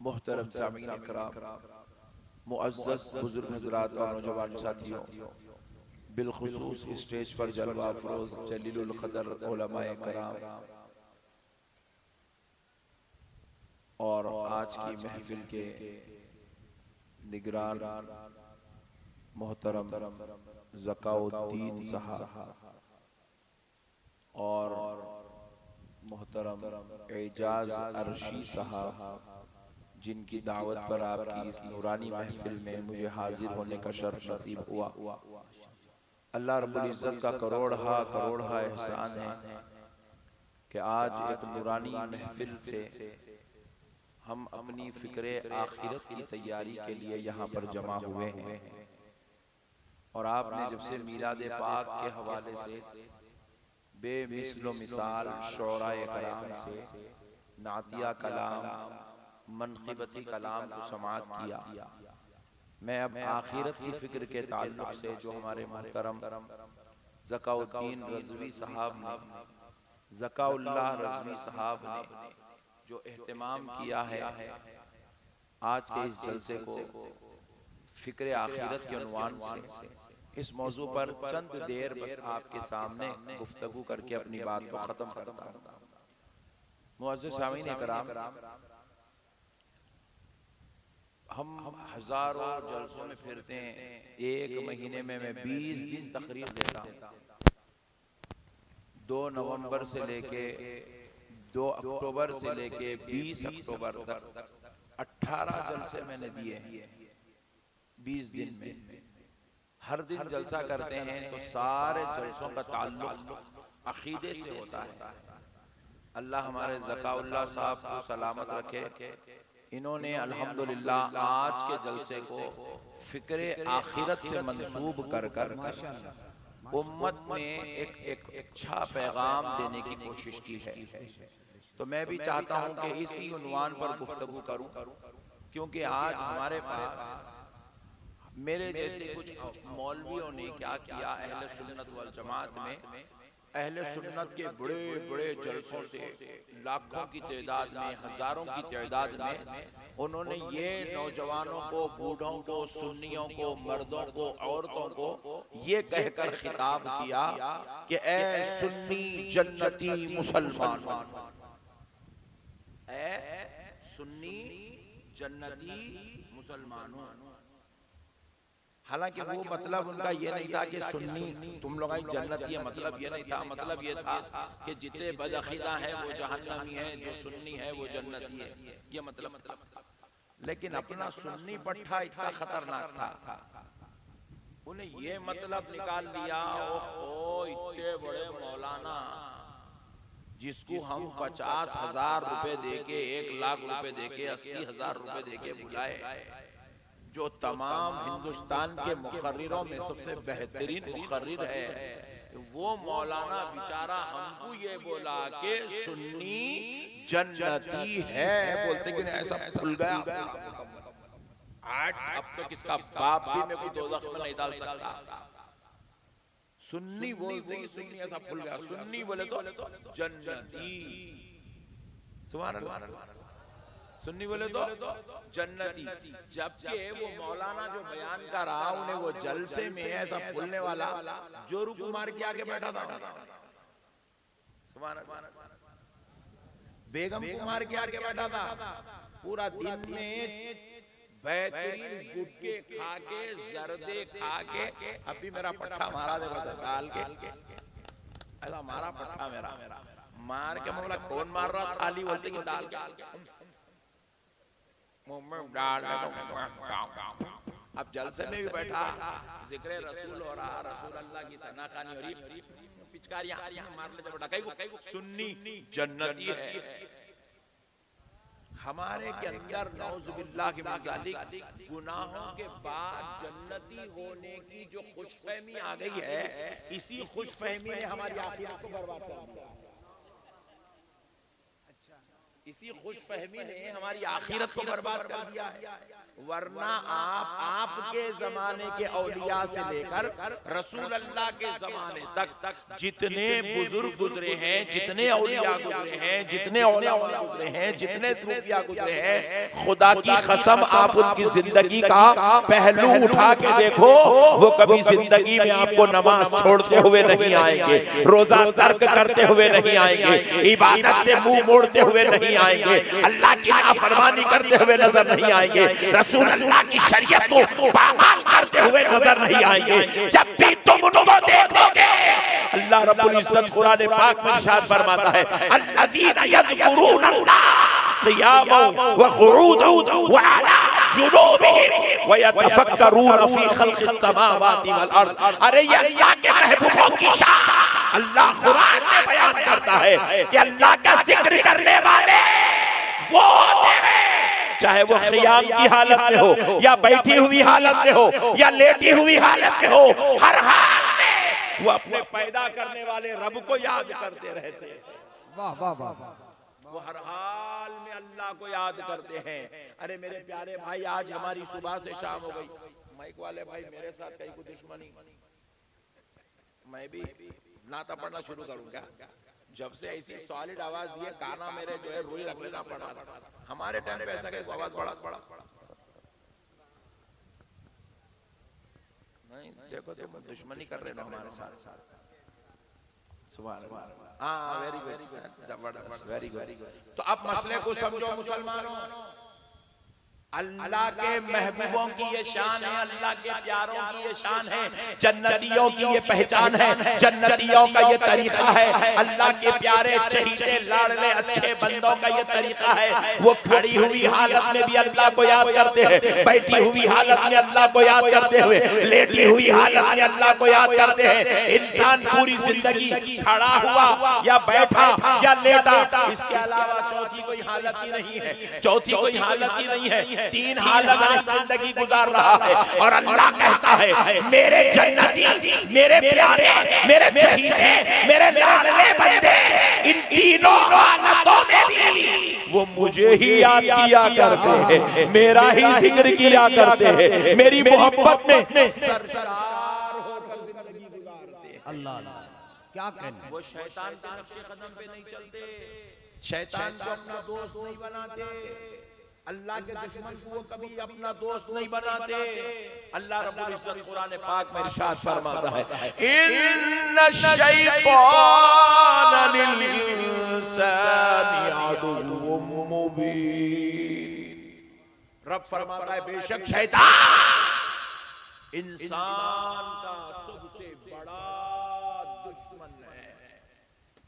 मोहतरम सामीन इकराम, मुअज़्ज़ज़ बुजुर्ग हज़रात और नौजवान साथियों, बिलखुसूस स्टेज पर जलवा अफरोज जलीलुल क़दर उलमाए कराम और आज की महफिल के निगरान मोहतरम ज़काउद्दीन साहब और मोहतरम एजाज अर्शी साहब, जिनकी दावत पर आपकी इस नूरानी महफिल में मुझे हाजिर होने का शर्फ नसीब हुआ। अल्लाह रब्बुल इज़्ज़त का करोड़हा एहसान है कि आज एक नूरानी महफिल से हम अपनी फिक्रे आखिरत की तैयारी के लिए यहाँ पर जमा हुए हैं। और आपने जब से मीलाद पाक के हवाले से बेमिसलो मिसाल शोराए कलाम से नातिया कलाम, मनक़िबती कलाम को समाअत किया, मैं अब आखिरत की फिक्र के ताल्लुक से जो हमारे मोहतरम ज़काउद्दीन रज़वी साहब ने, ज़काउल्लाह रज़वी साहब ने जो एहतमाम किया है आज के इस जलसे को फिक्र आखिरत के उन्वान से, इस मौजू पर चंद देर बस आपके सामने गुफ्तगू करके अपनी बात को खत्म करता हूँ। मुअज़्ज़िज़ सामीन इकराम, हम हजारों जलसों में फिरते हैं, एक महीने में मैं 20 दिन तकरीर देता हूँ। 2 नवंबर से लेके 2 अक्टूबर से लेके 20 अक्टूबर तक 18 जलसे मैंने दिए हैं 20 दिन में। हर दिन जलसा करते हैं तो सारे जलसों का ताल्लुक अकीदे से होता है। अल्लाह हमारे ज़काउल्लाह साहब को सलामत रखे। इन्होंने अल्हम्दुलिल्लाह आज के जलसे को फिक्रे आखिरत से मंसूब कर कर उम्मत में एक अच्छा पैगाम देने की कोशिश की है। तो मैं भी चाहता हूं कि इसी उन्वान पर गुफ्तगू करूं, क्योंकि आज हमारे पास मेरे जैसे कुछ मौलवियों ने क्या किया, अहले सुन्नत वल जमात में अहले सुन्नत के बड़े बड़े जलसों से लाखों की तादाद में, हजारों की तादाद में उन्होंने ये नौजवानों को, बूढ़ों को, सुन्नियों को, मर्दों को, औरतों को ये कहकर खिताब किया कि ए सुन्नी जन्नती मुसलमान, ए सुन्नी जन्नती मुसलमानों। हालांकि वो मतलब उनका ये नहीं था कि सुन्नी तुम लोग जन्नती है, मतलब ये नहीं था। मतलब ये था कि जितने बदअकीदा हैं वो जहन्नमी हैं, जो सुन्नी है वो जन्नती है, ये मतलब था। लेकिन अपना सुन्नी पट्टा इतना खतरनाक था, उन्हें ये मतलब निकाल लिया, ओ इतने बड़े मौलाना जिसको हम 50,000 रुपए देके, 1 लाख रुपए देके, 80,000 रुपए देके बुलाए, जो तमाम हिंदुस्तान के मुखर्रिरों में सबसे बेहतरीन मुखर्रिर है, वो मौलाना बेचारा हमको ये बोला कि सुन्नी जन्नती है। बोलते कि ऐसा खुल गया आज, अब तक इसका बाप भी मेरे को दोज़ख में नहीं डाल सकता। सुन्नी बोलते कि सुन्नी ऐसा खुल गया, सुन्नी बोले तो जन्नती, सुभान अल्लाह, सुन्नी बोले तो जन्नती। जबकि वो मौलाना जो बयान कर रहा, उन्हें वो जलसे में ऐसा फूलने वाला जोरू कुमार के आगे बैठा था, बेगम कुमार के आगे बैठा था, पूरा दिन में बेहतरीन गुटके खा के, जर्दे खा के, अभी मेरा पट्टा मारा देखो डाल के, ऐसा मारा पट्टा मेरा, मार के बोला कौन मार रहा, थाली बोलते कि डाल के डाल। अब जलसे में भी बैठा, जिक्र रसूल हो रहा, रसूल अल्लाह की सना खानी हो रही, पिचकारियां मार लेते बेटा, कहीं सुन्नी जन्नती है। हमारे के अंदर नौजुबिल्लाह के मज़ालिक गुनाहों के बाद जन्नती होने की जो खुशफहमी आ गई है, इसी खुशफहमी ने हमारी आखिरत को बर्बाद कर दिया। इसी खुशफहमी ने हमारी आखिरत को बर्बाद कर दिया है। वरना आपके जमाने के औलिया से लेकर रसूल अल्लाह के जमाने तक जितने बुजुर्ग गुजरे हैं, जितने औलिया गुजरे हैं, जितने उलमा गुजरे हैं, जितने सूफिया गुजरे हैं, खुदा की कसम आप उनकी जिंदगी का पहलू उठा के देखो, वो कभी जिंदगी में आपको नमाज छोड़ते हुए नहीं आएंगे, रोजा तर्क करते हुए नहीं आएंगे, इबादत से मुंह मोड़ते हुए नहीं आएंगे, अल्लाह की नाफरमानी करते हुए नजर नहीं आएंगे, रसूल अल्लाह की शरीयत को पामाल करते हुए नजर नहीं आएंगे। जब भी तुम उनको देखोगे, अल्लाह रब्बुल इज्जत कुरान पाक में इरशाद फरमाता है, अल्लज़ीना यज़कुरून अल्लाह क़ियामन व क़ुऊदन व अला जुनूबिहिम व यतफक्करून फी खल्क़िस समावाति वल अर्ज़। अरे ये अल्लाह के महबूबों की शान अल्लाह कुरान में बयान करता है कि अल्लाह का जिक्र करने वाले वो होते हैं, चाहे वो क़ियाम की हालत में हो, या बैठी हुई हालत में हो, या लेटी हुई हालत में हो, हर हाल में वो अपने पैदा करने वाले रब को याद करते रहते हैं। वाह वाह वाह, वो हर हाल में अल्लाह को याद करते हैं। अरे मेरे प्यारे भाई, आज हमारी सुबह से शाम हो गई, माइक वाले भाई मेरे साथ कहीं को दुश्मनी, मैं भी नाता पढ़ना शुरू करूं क्या? जब से ऐसी सॉलिड आवाज दी है, गाना मेरे जो है रोई रख लेना पड़ा। हमारे टाइम पे ऐसा कहीं आवाज बड़ा नहीं, देखो देखो दुश्मनी कर रहे हो हमारे साथ। सुभान अल्लाह, हाँ वेरी गुड, जबरदस्त, वेरी गुड। तो अब मसले को समझो मुसलमानों, अल्लाह के महबूबों की ये शान है, अल्लाह के प्यारों की ये शान है, जन्नतियों की ये पहचान है, जन्नतियों का ये तरीका है, अल्लाह के प्यारे चहीते लाडले अच्छे बंदों का ये तरीका है। वो खड़ी हुई हालत में भी अल्लाह को याद करते हैं, बैठी हुई हालत में अल्लाह को याद करते हुए, लेटी हुई हालत में अल्लाह को याद करते हैं। इंसान पूरी जिंदगी खड़ा हुआ या बैठा या लेटा, इसके अलावा चौथी कोई हालत ही नहीं है, चौथी कोई हालत ही नहीं है, तीन हालत में जिंदगी गुजार रहा है। और अल्लाह कहता है, मेरे जन्नती, मेरे प्यारे, मेरे चहीते, मेरे लाडले बंदे, इन तीनों हालतों में भी वो मुझे ही याद किया करते हैं, मेरा ही जिक्र किया करते हैं, मेरी मोहब्बत में सरशार होकर जिंदगी गुजारते हैं। अल्लाह क्या कहने, वो शैतान के नक्शे कदम पे नहीं चलते, शैतान को अपना दोस्त नहीं बनाते, अल्लाह के दुश्मन को वो कभी अपना दोस्त नहीं बनाते। अल्लाह रब्बुल इज्जत कुरान पाक में इरशाद फरमाता है, इन्ना शैतान लिल इंसानी अदुव्वुम मुबीन। रब फरमाता है बेशक शैतान इंसान का सबसे बड़ा दुश्मन है।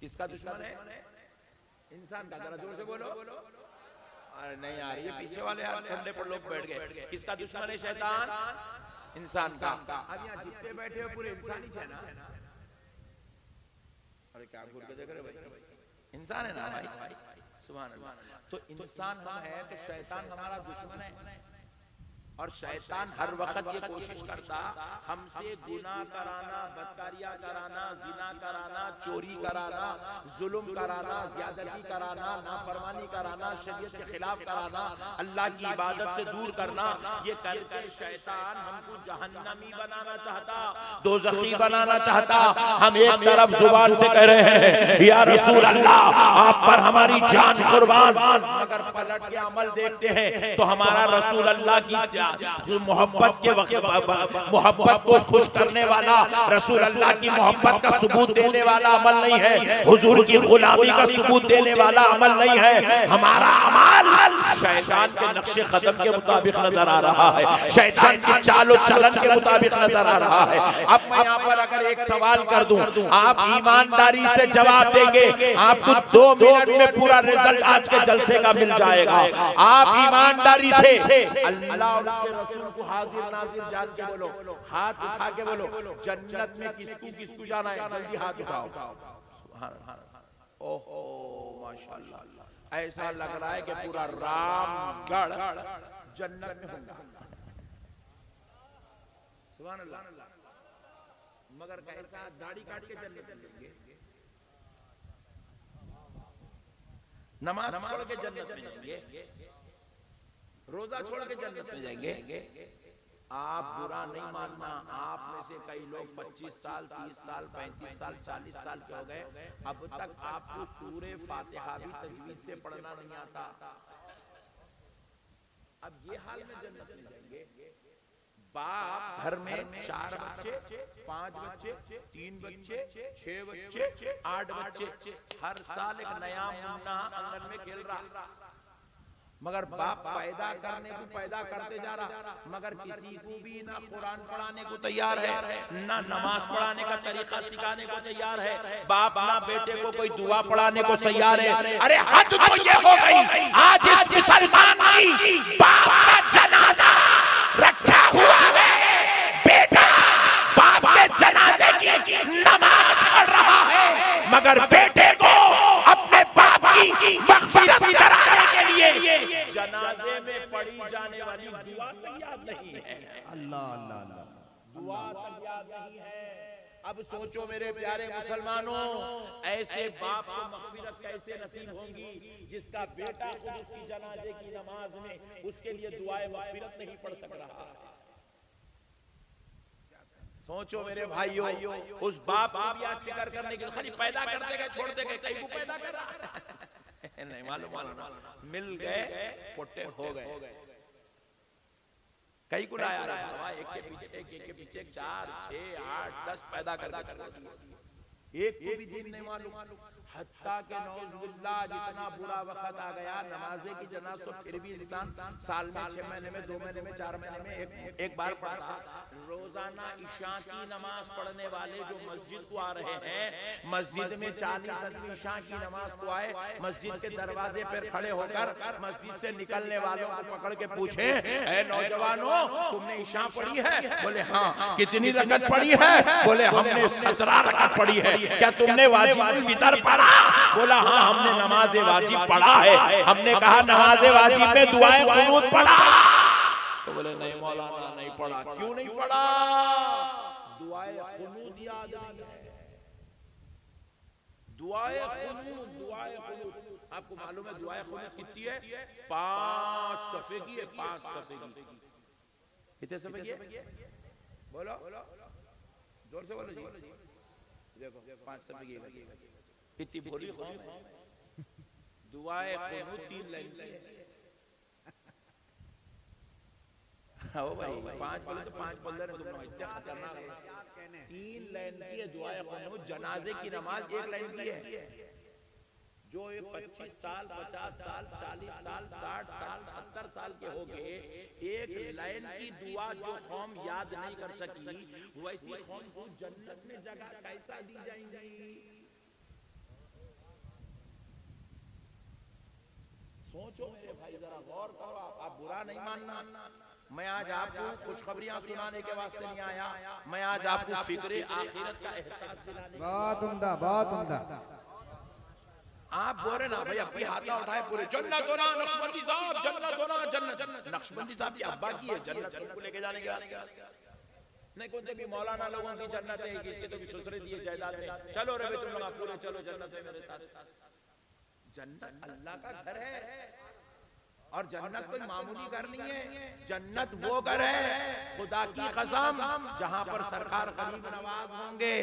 किसका दुश्मन है? इंसान का। जरा जोर से बोलो। अरे नहीं आ रही है, पीछे वाले हाथ ठंडे पर लोग बैठ गए। किसका दुश्मन है शैतान? इंसान का। अब यहाँ जितने बैठे हो पूरे इंसान ही है ना? अरे क्या घूर के देख रहे भाई, इंसान है ना भाई? सुभान अल्लाह। तो इंसान हम है तो शैतान हमारा दुश्मन है, और शैतान हर वक्त ये कोशिश करता हमसे गुनाह कराना, बदकारियां कराना, जिना कराना, चोरी कराना, जुल्म कराना, ज्यादती कराना, नाफरमानी कराना, शरीयत के खिलाफ कराना, अल्लाह की इबादत से दूर करना। ये करके शैतान हमको जहन्नमी बनाना चाहता, दोज़खी बनाना चाहता। हम एक तरफ जुबान से कह रहे हैं या रसूल अल्लाह आप पर हमारी जान कुर्बान, मगर पलट के अमल देखते हैं तो हमारा रसूल अल्लाह की मोहब्बत के वक्त मोहब्बत को खुश करने वाला, रसूल अल्लाह की मोहब्बत का सबूत देने वाला अमल नहीं है, हुजूर की गुलामी का सबूत देने वाला अमल नहीं है। हमारा अमल शैतान के नक्शे कदम के मुताबिक नजर आ रहा है, शैतान की चालो चलन के मुताबिक नजर आ रहा है। अब मैं यहाँ पर अगर एक सवाल कर दूं, आप ईमानदारी से जवाब देंगे, आपको 2 मिनट में पूरा रिजल्ट आज के जलसे का मिल जाएगा। आप ईमानदारी से अल्लाह और उसके रसूल को हाजिर नाजिर जान के बोलो, हाथ उठा के बोलो, जन्नत में किसको किसको जाना है? जल्दी हाथ उठाओ। ओहो माशाअल्लाह, ऐसा लग रहा है कि पूरा रामगढ़ जन्नत में होगा। सुभान अल्लाह। मगर कैसा दाढ़ी काट के जन्नत में जाएंगे, नमाज छोड़ के जन्नत में जाएंगे, रोजा छोड़ के जन्नत में जाएंगे। आप बुरा नहीं मानना, आप में से कई लोग 25 साल, 30 साल, 35 साल, 40 साल के हो गए, अब तक आपको सूरे फातिहा भी तजवीज से पढ़ना नहीं आता। अब ये हाल में जन्नत में जाएंगे। बाप घर में 4 बच्चे, 5 बच्चे, 3 बच्चे, 6 बच्चे, 8 बच्चे, हर साल एक नया मुन्ना आंगन में खेल रहा, मगर बाप पैदा करने को पैदा करते जा रहा, मगर किसी को भी ना कुरान पढ़ाने को तैयार है, ना नमाज पढ़ाने का तरीका सिखाने को तैयार है। बाप ना बेटे को कोई दुआ पढ़ाने को तैयार है। अरे हद तो ये हो गई, आज इस मुसलमान की बाप का जनाजा रखा हुआ है, बेटा बाप के जनाजे की नमाज पढ़ रहा है, मगर बेटे को अपने बाप की मग़फ़िरत कराने के लिए जनाजे में पढ़ी जाने वाली दुआ तक याद नहीं है। अल्लाह अल्लाह अल्लाह, दुआ तक याद नहीं है। अब सोचो मेरे प्यारे मुसलमानों, ऐसे बाप को मग़फ़िरत कैसे नसीब होगी जिसका बेटा खुद उसकी जनाजे की नमाज में उसके लिए दुआए मग़फ़िरत नहीं पढ़ सक रहा है। सोचो मेरे भाइयों, उस बाप को भी आज फिक्र करने के लिए खाली पैदा करते गए, छोड़ते गए, कहीं को पैदा कर रहा नहीं मालूम, मिल गए पोटे हो गए, कई को लाया रहा, एक के पीछे 4, 6, 8, 10 पैदा कर एक को भी दिन नहीं मालूम। हत्ता के नौज़ुबिल्लाह जितना बुरा वक्त आ गया, नमाज़े की जनाज़ तो फिर भी इंसान साल में 6 महीने में, 2 महीने में, 4 महीने में एक बार पढ़ता। रोजाना इशा की नमाज पढ़ने वाले जो मस्जिद को आ रहे हैं, मस्जिद में 40 आदमी इशा की नमाज को आए, मस्जिद के दरवाजे पर खड़े होकर मस्जिद से निकलने वालों को पकड़ के पूछे, ऐ नौजवानों तुमने इशा पढ़ी है? बोले हाँ। कितनी रकत पढ़ी है? बोले हमने 17 रकत पढ़ी है। क्या तुमने वाजिबुल वितर पढ़ा? बोला हाँ हमने नमाज वाजिब पढ़ा है। हमने कहा नमाज वाजिब में दुआए कुनूत पढ़ा? तो बोले नहीं मौलाना नहीं पढ़ा। क्यों नहीं पढ़ा? दुआए कुनूत याद नहीं है। दुआए कुनूत आपको मालूम है दुआए कुनूत कितनी है? 5 सफ़े की है, 5 सफ़े की। कितने सफ़े की है? बोलो जोर से बोलो जी। देखो 5 समय की इतनी भोली कौम है। दुआए कुनूत 3 लाइन की है। ओ भाई 5 बोले तो 5 बोल रहे तुम इतना खतरनाक है। 3 लाइन की है दुआए कुनूत। जनाजे की नमाज 1 लाइन की है। जो ये 25 साल 50 साल 40 साल 60 साल 70 साल के हो गए, 1 लाइन की दुआ जो कौम याद नहीं कर सकी, वैसी कौम को जन्नत में जगह कैसा दी जाएंगी? सोचो मेरे भाई, जरा गौर करो। आप बुरा नहीं मानना। मैं आज आपको खुशखबरियां सुनाने के वास्ते नहीं आया, मैं आज आपको फिक्रे आखिरत का एहसास दिलाने। बहुत उम्दा, बहुत उम्दा। आप बोल रहे ना भाई, अपनी हाथ उठाए पूरे जन्नत होना नक्शबंदी साहब, जन्नत होना जन्नत। नक्शबंदी साहब की अब्बा की है जन्नत, उनको लेके जाने के नहीं। कौन से भी मौलाना लोगों की जन्नत है, किसके तो भी ससुरे दिए जायदाद में। चलो रे तुम लोग पूरे चलो जन्नत में मेरे साथ। जन्नत अल्लाह का घर है, और जन्नत कोई मामूली घर नहीं है। जन्नत वो घर है खुदा की कसम जहां पर सरकार गरीब नवाज होंगे।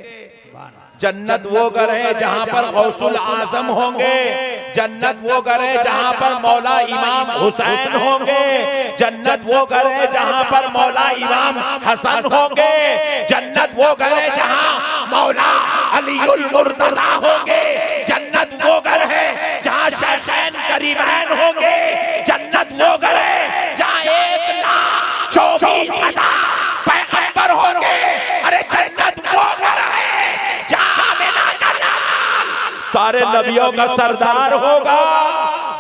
जन्नत वो घर है जहां पर गौसुल आजम होंगे। जन्नत वो घर है जहां पर मौला इमाम हुसैन होंगे। जन्नत वो घर है जहां पर मौला इमाम हसन होंगे। जन्नत वो घर है जहां मौला अलीउल मुर्तजा होंगे। जन्नत वो घर है जहां शैखैन करीमैन होंगे। जन्नत वो घर है जहां 1,24,000 पैगंबर होंगे। अरे जन्नत वो घर है जहां आमिना का लाल सारे नबियों का सरदार होगा।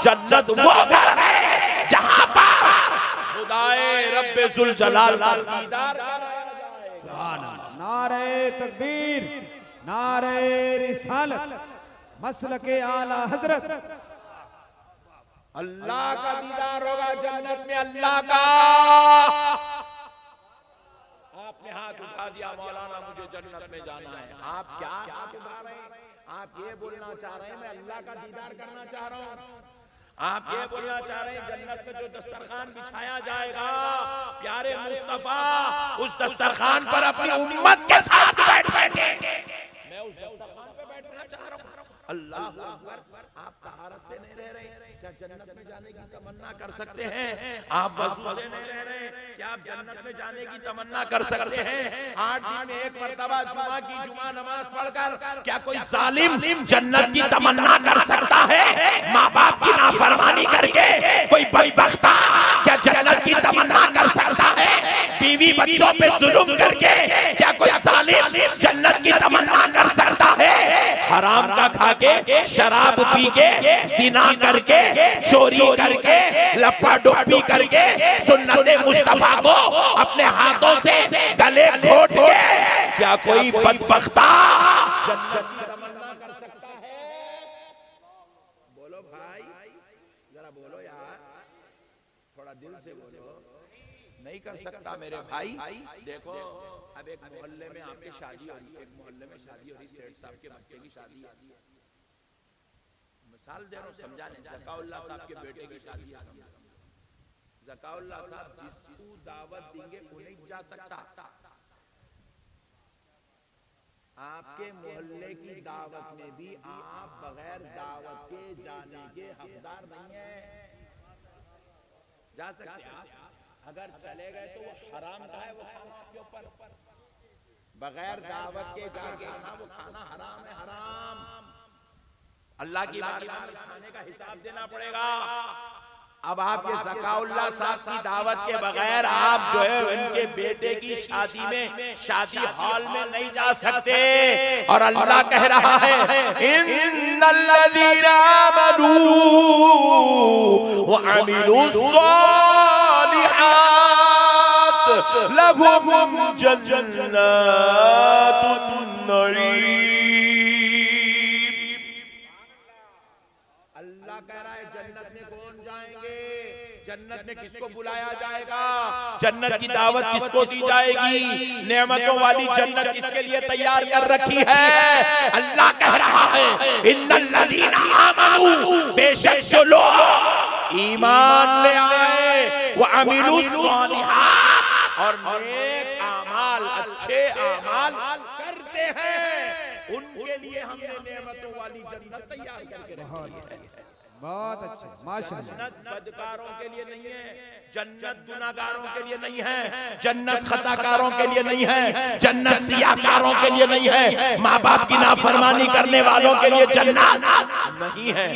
जन्नत वो घर है जहां पर खुदाए रब्बे जुल जलाल का दीदार कराया जाएगा। नारे तकबीर, नारे रिसालत, मसलके आला हजरत। अल्लाह का दीदार होगा जन्नत में, अल्लाह का। आपने हाथ उठा दिया, मौलाना मुझे जन्नत में जाना है। आप क्या हाथ उठा रहे हैं? आप ये बोलना चाह रहे हैं मैं अल्लाह का दीदार करना चाह रहा हूँ? आप ये बोलना चाह रहे हैं जन्नत में जो दस्तरखान बिछाया जाएगा प्यारे मुस्तफा, उस दस्तरखान पर अपनी उम्मत के साथ बैठेंगे। मैं उस दस्तरखान पे बैठना चाह रहा हूँ। अल्लाह अकबर। आप तहारत से नहीं रह रहे, क्या जन्नत में जाने की तमन्ना कर सकते हैं? आप वज़ू से नहीं रह रहे, क्या आप जन्नत में जाने की तमन्ना कर सकते हैं? 8 दिन में एक मर्तबा जुमा की जुमा नमाज पढ़कर क्या कोई जालिम जन्नत की तमन्ना कर सकता है? माँ बाप की नाफरमानी करके कोई बदबख्ता क्या जन्नत की तमन्ना कर सकता है? बीवी बच्चों पे जुल्म करके क्या कोई जालिम जन्नत की तमन्ना कर सकता है? हराम का खा के, शराब पी के, जिना करके, चोरी करके, लपा डुप्पी करके, सुन्नते मुस्तफा को अपने हाथों से गले घोट के क्या कोई बदबख्ता जन्नत की तमन्ना कर सकता है? बोलो भाई, जरा बोलो यार, थोड़ा दिल से बोलो। नहीं कर सकता मेरे भाई। देखो अब एक मोहल्ले में आपकी शादी हो रही, एक मोहल्ले में शादी हो रही, सेठ साहब के बच्चे की शादी है। मिसाल दे रहा हूं समझाने, ज़काउल्लाह साहब के बेटे की शादी है। ज़काउल्लाह साहब जिसको दावत देंगे वो नहीं जा सकता। आपके मोहल्ले की दावत में भी आप बगैर दावत के जाने के हकदार नहीं है। जा सकते आप, अगर चले गए तो वो हराम का है, वो खाना आपके ऊपर। बगैर दावत के जाके खाना, वो खाना हराम है, हराम। अल्लाह की बारगाह में खाने का हिसाब देना पड़ेगा। अब आप ये ज़काउल्लाह साहब की दावत के बगैर आप जो है उनके बेटे की शादी में, शादी हॉल में नहीं जा सकते। और अल्लाह कह रहा है इन्नल्लज़ीना आमनू व अमिलुस्सालिहात लहुम जन्नातुन नईम। अल्लाह कह रहा है जन्नत में कौन जाएंगे? जन्नत में किसको बुलाया जाएगा? जन्नत की दावत किसको दी जाएगी? नेमतों वाली जन्नत किसके लिए तैयार कर रखी है? अल्लाह कह रहा है इन्नल्लज़ीना आमनू, बेशक जो लोग ईमान ले आए, व अमिलुस्सालिहात, और नेक आमाल, अच्छे आमाल करते हैं, उनके लिए हमने नेमतों वाली जन्नत तैयार करके रखी है। बहुत अच्छा, माशाअल्लाह। जन्नत बदकारों के लिए नहीं है, जन्नत गुनाहगारों के लिए नहीं है, जन्नत खताकारों के लिए नहीं है, जन्नत सियाकारों के लिए नहीं है, माँ बाप की नाफरमानी करने वालों के लिए जन्नत नहीं है।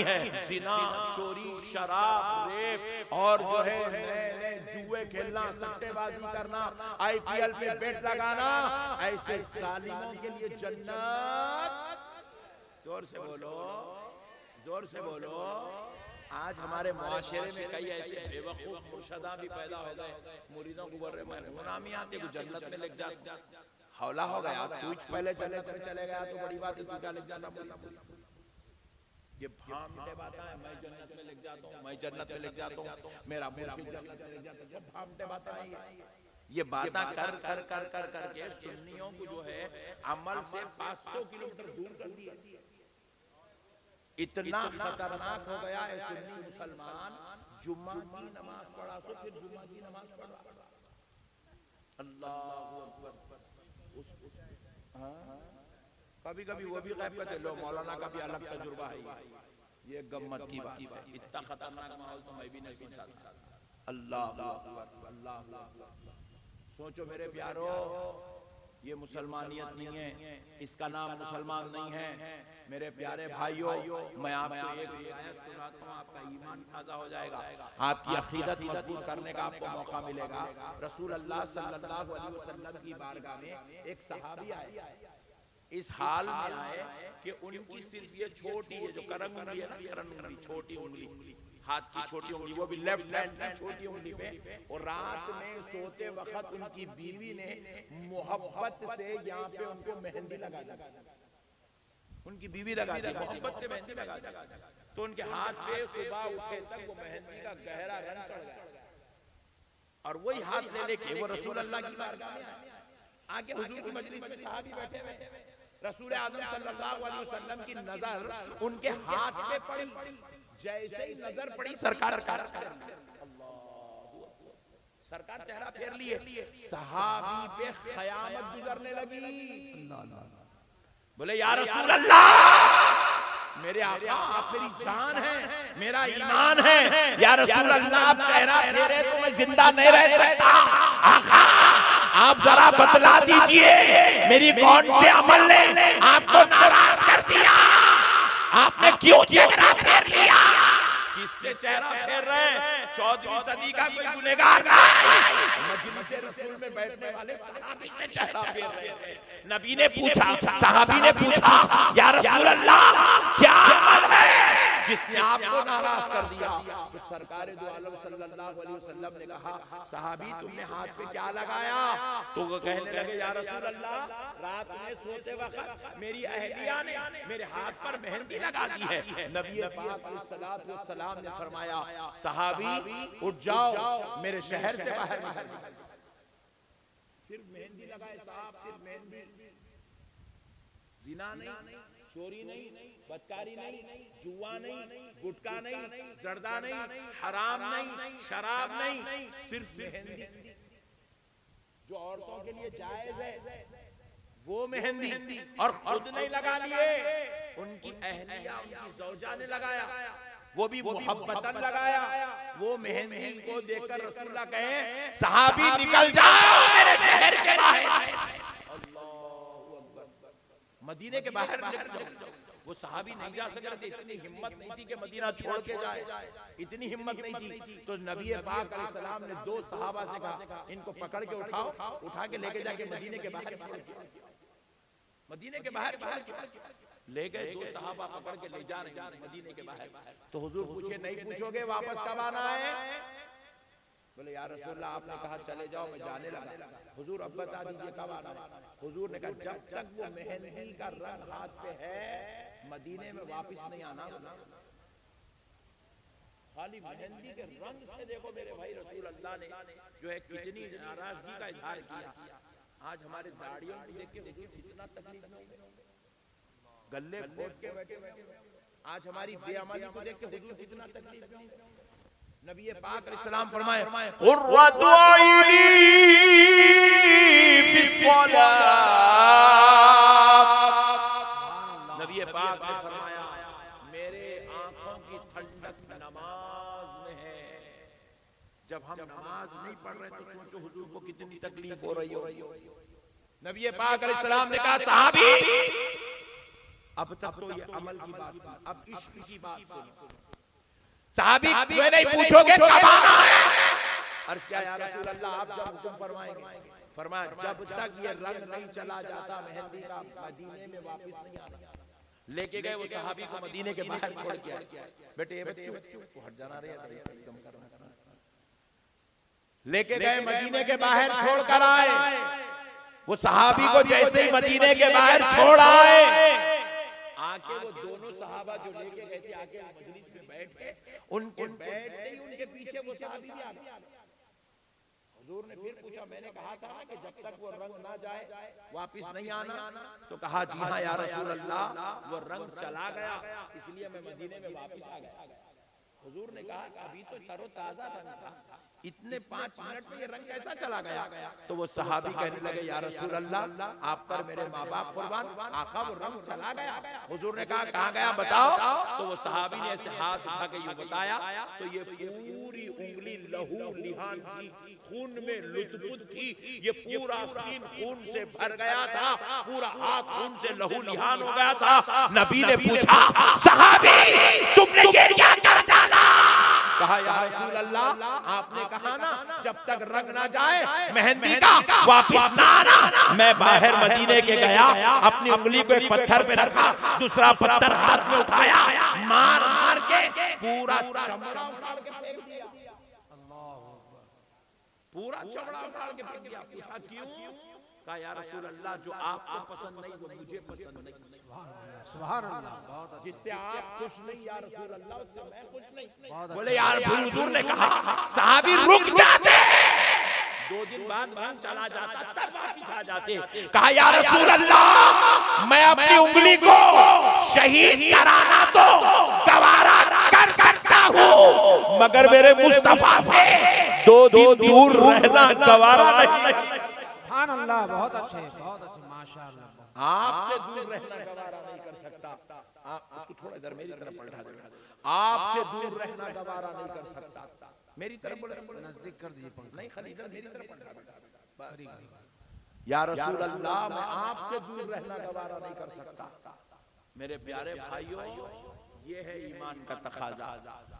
जिना, चोरी, शराब, रेप और जो है नए जुए खेलना, सट्टेबाजी करना, IPL पे बेट लगाना, ऐसे जालिमों के लिए जन्नत। जोर से बोलो, जोर से बोलो। आज हमारे मुआशरे में कई ऐसे बेवकूफ मुर्शदा भी पैदा हो गए, मुरीदों को बोल रहे मैं गुनामी आते को जन्नत में लग जा। हौला हो गया, कुछ पहले चले गया तो बड़ी बात है, तू क्या लग जाता। ये भामटे बातें हैं, मैं जन्नत में लग जाता हूँ, मैं जन्नत में लग जाता हूँ, मेरा मुर्शिद जन्नत में लग जाता है। भामटे बातें हैं ये बातें कर कर कर कर करके सुन्नियों को जो है अमल से 500 किलोमीटर दूर कर दिया। इतना खतरनाक हो गया है सुन्नी मुसलमान, जुम्मा की नमाज पढ़ा तो फिर जुम्मा की नमाज पढ़ा। अल्लाहू अकबर। कभी कभी वो भी कहते हैं लो मौलाना का भी अलग तजुर्बा है, ये गम्मत की बात है। इतना खतरनाक माहौल तो मैं भी नहीं सोचा था। अल्लाह अल्लाह। सोचो मेरे प्यारो, ये मुसलमानियत नहीं है, इसका नाम मुसलमान नहीं है। मेरे प्यारे भाइयों, मैं आपको एक आयत सुनाता हूँ, आपका ईमान ताजा हो जाएगा, आपकी अकीदत मजबूत करने का आपको मौका मिलेगा। रसूल अल्लाह सल्लल्लाहु अलैहि वसल्लम की बारगाह में एक सहाबी आए, इस हाल में आए कि उनकी सिर्फ ये छोटी, ये जो करंग उंगली है ना, करंग उंगली, छोटी उंगली, हाथ की छोटी उंगली, वो भी लेफ्ट हैंड की छोटी उंगली पे, और रात में सोते वक्त उनकी बीवी ने मोहब्बत से यहाँ पे उनको मेहंदी लगा दी। उनकी बीवी लगा दी, मोहब्बत से मेहंदी लगा दी, तो उनके हाथ पे सुबह उठे तक वो मेहंदी का गहरा रंग चढ़ गया। और वही हाथ ले लेके वो रसूल अल्लाह की बारगाह में आगे हुजूर की मजलिस में सहाबी बैठे हुए, रसूल आदम सल्लल्लाहु अलैहि वसल्लम की नजर उनके हाथ पे पड़ी। जैसे ही नजर पड़ी सरकार चेहरा फेर लिए, सहाबी पे क़यामत गुजरने लगी। बोले या रसूल अल्लाह, मेरे आका आप मेरी जान है, मेरा ईमान है, या रसूल अल्लाह आप चेहरा फेरे तो मैं जिंदा नहीं रह सकता। आका आप जरा बतला दीजिए मेरी कौन से अमल ने आपको नाराज कर दिया, आपने क्यों चेहरा फेर लिया? किससे चेहरा फेर रहे? 14वीं सदी का कोई गुनहगार मजलिस रसूल में बैठने वाले सहाबी से चेहरा फेर रहे हैं। नबी ने पूछा, सहाबी ने पूछा, या रसूल अल्लाह क्या अमल है जिसने आपको नाराज कर दिया? तो सरकार दो आलम सल्लल्लाहु अलैहि वसल्लम ने कहा, सहाबी तुमने हाथ पे क्या लगाया? तो वो कहने लगे, या रसूल अल्लाह रात में सोते वक्त मेरी अहलिया ने मेरे हाथ पर मेहंदी लगा दी है। नबी पाक अलैहिस्सलातु वस्सलाम ने फरमाया, सहाबी उठ जाओ, मेरे शहर से बाहर निकल। सिर्फ मेहंदी लगाए साहब, सिर्फ मेहंदी, जिना नहीं, चोरी नहीं, बदकारी नहीं, जुआ नहीं, गुटखा नहीं, जर्दा नहीं, हराम नहीं, शराब नहीं, सिर्फ मेहंदी। जो औरतों के लिए जायज है वो मेहंदी, और खुद नहीं लगा लिए, उनकी अहलिया, उनकी ज़ौजा ने लगाया, वो भी मोहब्बतन लगाया। वो मेहंदी को देखकर रसूलुल्लाह कहे, सहाबी निकल जाओ मेरे शहर के बाहर। अल्लाहू अकबर। मदीने के बाहर निकल जाओ। वो सहाबी नहीं जा सके थे, इतनी हिम्मत नहीं थी कि मदीना छोड़ के जाए, इतनी हिम्मत नहीं थी। तो नबी पाक अलैहिस्सलाम ने 2 सहाबा से कहा, इनको पकड़ के उठाओ, उठा के लेके जाके मदीने के बाहर छोड़ दिया। मदीने के बाहर ले गए, 2 सहाबा पकड़ के ले जा रहे हैं मदीने के बाहर। तो हुजूर पूछे, नहीं पूछोगे वापस कब आना है? बोले या रसूलल्लाह आपने कहा चले जाओ, मैं जाने लगा। हुजूर अब बता दीजिए कब आना है? हुजूर ने कहा जब तक वो मेहंदी का रंग हाथ पे है मदीने में वापस नहीं आना। खाली मेहंदी के रंग से देखो मेरे भाई, रसूल अल्लाह ने जो है कितनी नाराजगी का इजहार किया। आज हमारे दाढ़ियों को देख के हुजूर इतना तकलीफ नहीं, गले खोद के बैठे। आज हमारी बेअमली को देख के हुजूर इतना तकलीफ नहीं। नबी पाक अलैहिस्सलाम फरमाए, कुर्रतु आइनी फिस्सलात, पाक ने फरमाया मेरे आंखों की ठंडक नमाज में है। जब हम नमाज नहीं पढ़ रहे तो सोचो हुजूर को कितनी तकलीफ हो रही हो। नबी पाक अलैहिस्सलाम ने कहा सहाबी अब तक तो ये अमल की बात थी, अब इश्क की बात सुनो। सहाबी वे नहीं पूछोगे कब आना है? अर्ज़ किया या रसूल अल्लाह आप जब हुक्म फरमाएंगे। फरमाया जब तक ये रंग नहीं चला जाता मेहंदी का मदीने में वापस नहीं आना। लेके गए वो सहाबी को मदीने के बाहर छोड़ के आए। बेटे बच्चों हट जाना रे एकदम करना। लेके गए मदीने के बाहर छोड़ कर आए। वो सहाबी को जैसे ही मदीने के बाहर छोड़ आए आके वो दोनों सहाबा जो लेके गए थे आके मजलिस में बैठ के उनके बैठते ही उनके पीछे वो सहाबी भी आ गया। हुजूर ने फिर पूछा मैंने कहा था ना कि जब तक वो रंग ना जाए वापस नहीं आना। तो कहा जी हाँ या रसूल अल्लाह वो रंग चला गया इसलिए मैं मदीने में वापस आ गया। हुजूर ने कहा अभी तो तरोताजा रंग था, इतने 5 मिनट में ये रंग कैसा चला गया? तो वो सहाबी कहने लगे या रसूल अल्लाह आप पर मेरे माँ बाप कुर्बान, आका वो रंग चला गया। हुजूर ने कहा कहाँ गया बताओ। तो वो सहाबी ने ऐसे हाथ उठा के यूं बताया तो ये पूरी उंगली लहू लिहान थी, खून में लुतपुत थी, ये पूरा खून से भर गया था, पूरा हाथ खून से लहू लिहान हो गया था। नबी ने पूछा सहाबी तुमने ये क्या कर डाला? कहा या रसूल अल्लाह आपने कहा ना जब तक रंग ना जाए मेहंदी का वापस ना आना। मैं बाहर मदीने के गया, अपनी उंगली को एक पत्थर पे रखा, दूसरा पत्थर हाथ में उठाया, मार मार के पूरा चमड़ा उखाड़ के फेंक दिया। पूरा चमड़ा उखाड़ के फेंक दिया। पूछा क्यों? कहा या रसूल अल्लाह जो आपको पसंद नहीं वो मुझे पसंद नहीं। सुभान अल्लाह। जिससे आप खुश नहीं या रसूल अल्लाह उससे मैं खुश नहीं। बोले यार फिर हुजूर ने कहा सहाबी रुक जाते, 2 दिन बाद रंग चला जाता तब वापस आ जाते। कहा या रसूल अल्लाह मैं अपनी उंगली को शहीद कराना तो गवारा कर सकता हूँ मगर मेरे मुस्तफा से 2 दिन दूर रहना गवारा नहीं। सुभान अल्लाह। बहुत अच्छे माशाअल्लाह। आपसे दूर रहना गवारा नहीं कर सकता। आप उसको थोड़ा इधर मेरी तरफ पलटा दे। आपसे दूर रहना गवारा नहीं कर सकता। मेरी तरफ बोले नजदीक कर दीजिए पंखा। नहीं खाली इधर मेरी तरफ पलटा। या रसूल अल्लाह मैं आपसे दूर रहना गवारा नहीं कर सकता। मेरे प्यारे भाइयों ये है ईमान का तकाजा।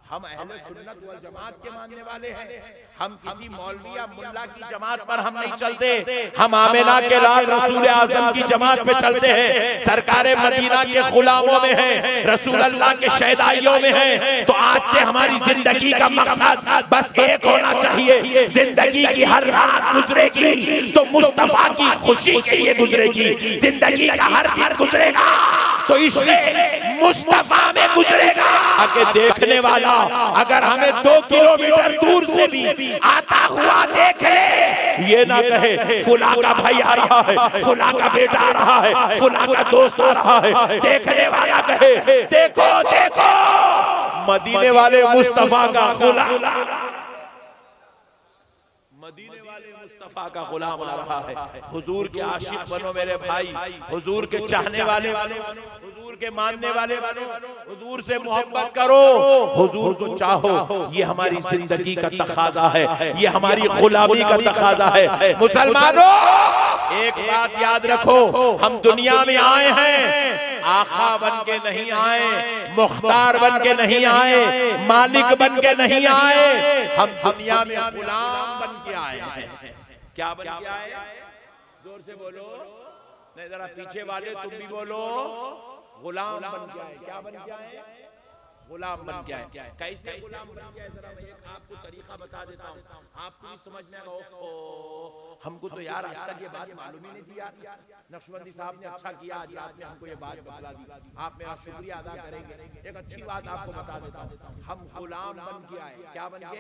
हम अहले सुन्नत वल जमात के मानने वाले हैं। हम किसी मौलवी या मुल्ला की जमात पर हम नहीं चलते। हम आमिना के लाल रसूल आजम की जमात पे चलते हैं। सरकार मदीना के गुलामों में हैं, रसूल अल्लाह के शहदाइयों में हैं। तो आज से हमारी जिंदगी का मकसद बस एक होना चाहिए। जिंदगी की हर रात गुजरेगी तो मुस्तफा की खुशी के लिए गुजरेगी। जिंदगी का हर दिन गुजरेगा तो इसलिए मुस्तफा में गुजरेगा। आगे देखने वाला अगर हमें 2 किलोमीटर दूर से भी आता हुआ देख ले ये ना कहे फुला का भाई आ रहा है, फुला का बेटा आ रहा है, फुला का दोस्त आ रहा है। देखने वाला कहे देखो देखो मदीने वाले मुस्तफा का गुलाम, मदीने वाले मुस्तफा का गुलाम आ रहा है। हुजूर के आशिक बनो मेरे भाई, हुजूर के चाहने वाले बनो, हुजूर के मानने वाले बनो, हुजूर से मोहब्बत करो, हुजूर को चाहो। ये हमारी जिंदगी का तकाजा है, ये हमारी गुलामी का तकाजा है। मुसलमानों एक बात याद रखो, हम दुनिया में आए हैं आका बन के नहीं आए, मुख्तार बन के नहीं आए, मालिक बन के नहीं आए। हम दुनिया में गुलाम बन के आए हैं। क्या बन के आए? जोर से बोलो, नहीं जरा पीछे वाले तुम भी बोलो। गुलाम बन के आए। क्या बन के आए? गुलाम बन के आए। कैसे गुलाम बन के आए? जरा मैं एक आपको तरीका बता देता हूँ, आपको भी समझ में आएगा। ओहो हमको तो यार आज तक ये बात मालूम ही नहीं थी यार। नक्शबंदी साहब ने अच्छा किया आज रात में हमको ये बात बता दी। आप मेरा शुक्रिया अदा करेंगे। एक अच्छी बात आपको बता देता हूँ, हम गुलाम बन के आए। क्या बन के?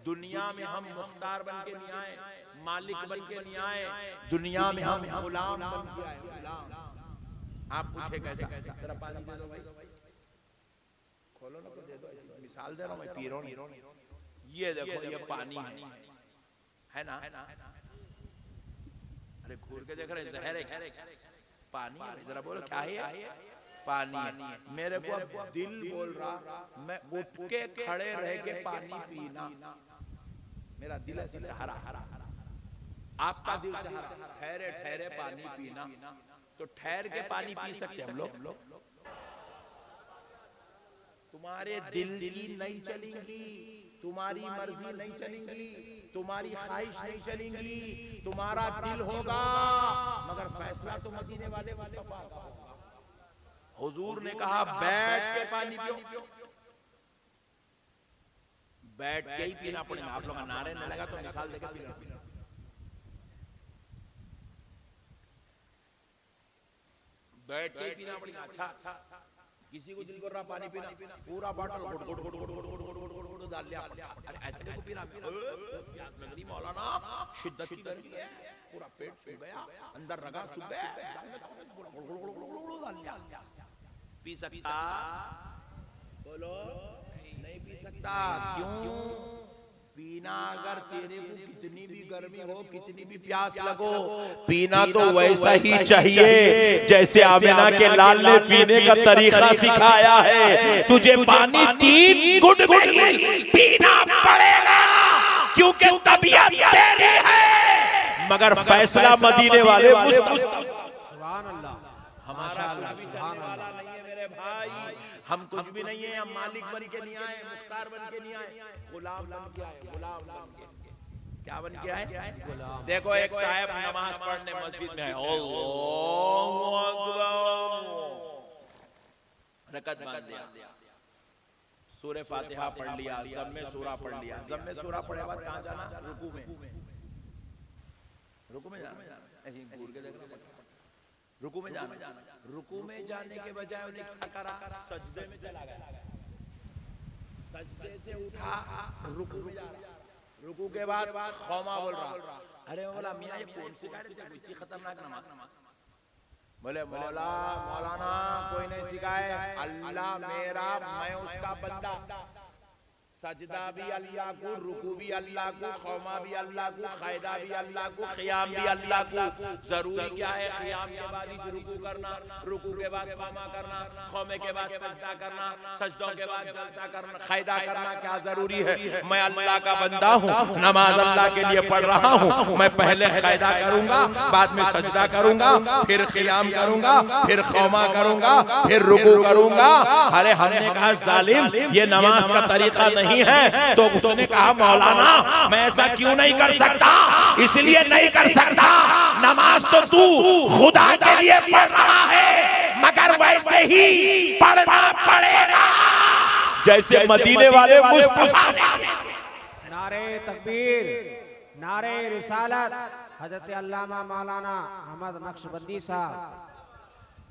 दुनिया में हम मुख्तार बन के नहीं आए, मालिक बन के नहीं आए, दुनिया में हम गुलाम बन के आए। गुलाम। आप पूछे कैसा? जरा पानी दे दो भाई, खोलो ना तो दे दो। मिसाल दे रहा हूँ मैं, पी रहा हूँ। ये देखो ये पानी है ना? अरे घूर के देख रहे जहर है पानी है। जरा बोलो क्या है? पानी है। मेरे को अब दिल बोल रहा मैं उठ के खड़े रह के पानी पीना, मेरा दिल ऐसे चाह रहा, आपका दिल चाह रहा ठहरे ठहरे पानी पीना, तो ठहर के पानी पी सकते हम लोग? तुम्हारे दिल की नहीं चलेंगी, तुम्हारी मर्जी नहीं चलेंगी, तुम्हारी ख्वाहिश नहीं चलेंगी, तुम्हारा दिल होगा, मगर फैसला तो मदीने वाले मुस्तफा का होगा। हुजूर ने कहा बैठ के पानी पियो, बैठ के ही पीना पड़ेगा। आप लोग नारे न लगा तो मिसाल देके पीना, बैठ के ही पीना पड़ेगा। अच्छा किसी को दिल कर रहा पानी पीना, पूरा बॉटल घुट घुट घुट घुट घुट घुट घुट घुट घुट डाल लिया। अरे ऐसे कैसे पीना? प्यास लग रही मौलाना, शिद्दत की गर्मी है, पूरा पेट सूख गया, अंदर रगा सूख गया, डाल लिया। पी सकता? बोलो नहीं पी सकता। क्यों? पीना अगर तेरे को कितनी भी गर्मी हो, कितनी भी प्यास लगो, पीना तो वैसा ही चाहिए जैसे आमिना के लाल ने पीने का तरीका सिखाया है। तुझे पानी 3 घुट में ही पीना पड़ेगा, क्योंकि तबीयत तेरी है, मगर फैसला मदीने वाले सुभान अल्लाह। हमारा भी चलने वाला नहीं है मेरे भाई। हम कुछ भी नहीं है, हम मालिक बन के नहीं आए, मुख्तार बन के नहीं आए, गुलाम बन के आए। गुलाम बन के क्या बन के आए? गुलाम। देखो एक साहब नमाज पढ़ने मस्जिद में है, अल्लाहु अकबर, रकत बांध दिया, सूरह फातिहा पढ़ लिया, सब में सूरा पढ़ लिया, सब में सूरा पढ़े बाद कहां जाना? रुकू में, रुकू में जाना, ऐसे घूर के देखना, रुकू में जाना। रुकू में जाने के बजाय उन्हें क्या करा? सजदे में चला गया, सजदे से उठा, रुकू में जा रहा, रुकू के बाद खौमा बोल रहा। अरे मौला मियां ये कौन सी गाड़ी थी, इतनी खतरनाक नमाज? बोले मौलाना कोई नहीं सिखाए, अल्लाह मेरा, मैं उसका बंदा, सजदा भी अल्लाह को, रुकू भी अल्लाह को, खौमा भी अल्लाह को, क़ायदा भी अल्लाह को, क़ियाम भी अल्लाह को। जरूरी क्या है? क़ियाम के बाद ही रुकू करना, रुकू के बाद खौमा करना, खौमे के बाद सजदा करना, सजदों के बाद जलसा करना, क़ायदा करना क्या जरूरी है? मैं अल्लाह का बंदा हूँ, नमाज अल्लाह के लिए पढ़ रहा हूँ, मैं पहले क़ायदा करूंगा, बाद में सजदा करूंगा, फिर क़ियाम करूंगा, फिर खौमा करूंगा, फिर रुकू करूंगा। अरे हमने कहा जालिम ये नमाज का तरीका नहीं है, तो उसने कहा मौलाना मैं ऐसा क्यों नहीं कर सकता? इसलिए नहीं कर सकता, नमाज तो तू खुदा के लिए पढ़ रहा है, मगर वैसे ही पढ़ना पड़ेगा जैसे मदीने वाले मुस्तफा ने। नारे तकबीर, नारे रिसालत, हजरत अल्लामा मौलाना अहमद नक्शबंदी साहब।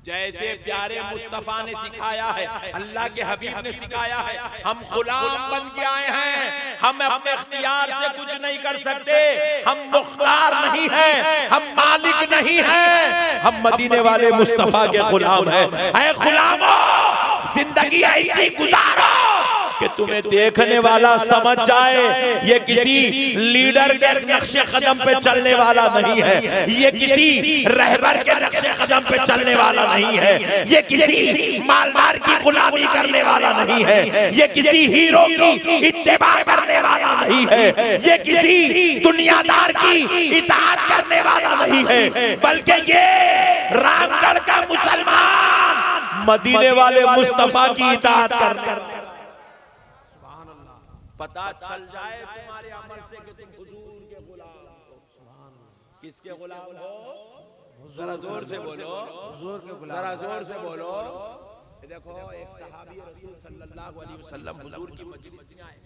जैसे प्यारे मुस्तफा ने सिखाया है, अल्लाह के हबीब ने सिखाया है, हम गुलाम बन के आए हैं, हम अपने इख्तियार से कुछ नहीं कर सकते, हम मुख्तार नहीं हैं, हम मालिक नहीं हैं, हम मदीने वाले मुस्तफा के गुलाम हैं। ऐ गुलामो जिंदगी ऐसी गुजारो कि तुम्हें देखने वाला समझ जाए ये किसी लीडर के नक्शे कदम पे चलने वाला नहीं है, ये किसी रहबर के नक्शे कदम पे चलने वाला नहीं है, ये किसी मालदार की गुलामी करने वाला नहीं है, ये किसी हीरो की इत्तेबा करने वाला नहीं है, ये किसी दुनियादार की इताअत करने वाला नहीं है, बल्कि ये रामगढ़ का मुसलमान मदीने वाले मुस्तफा की इताअत करने। पता चल जाए तुम्हारे अमल से कि तुम हुजूर के गुलाम हो। किसके गुलाम हो? जरा जोर से बोलो, हुजूर के गुलाम, जरा जोर से बोलो। देखो एक सहाबी रसूल सल्लल्लाहु अलैहि वसल्लम हुजूर की मजलिस में आए।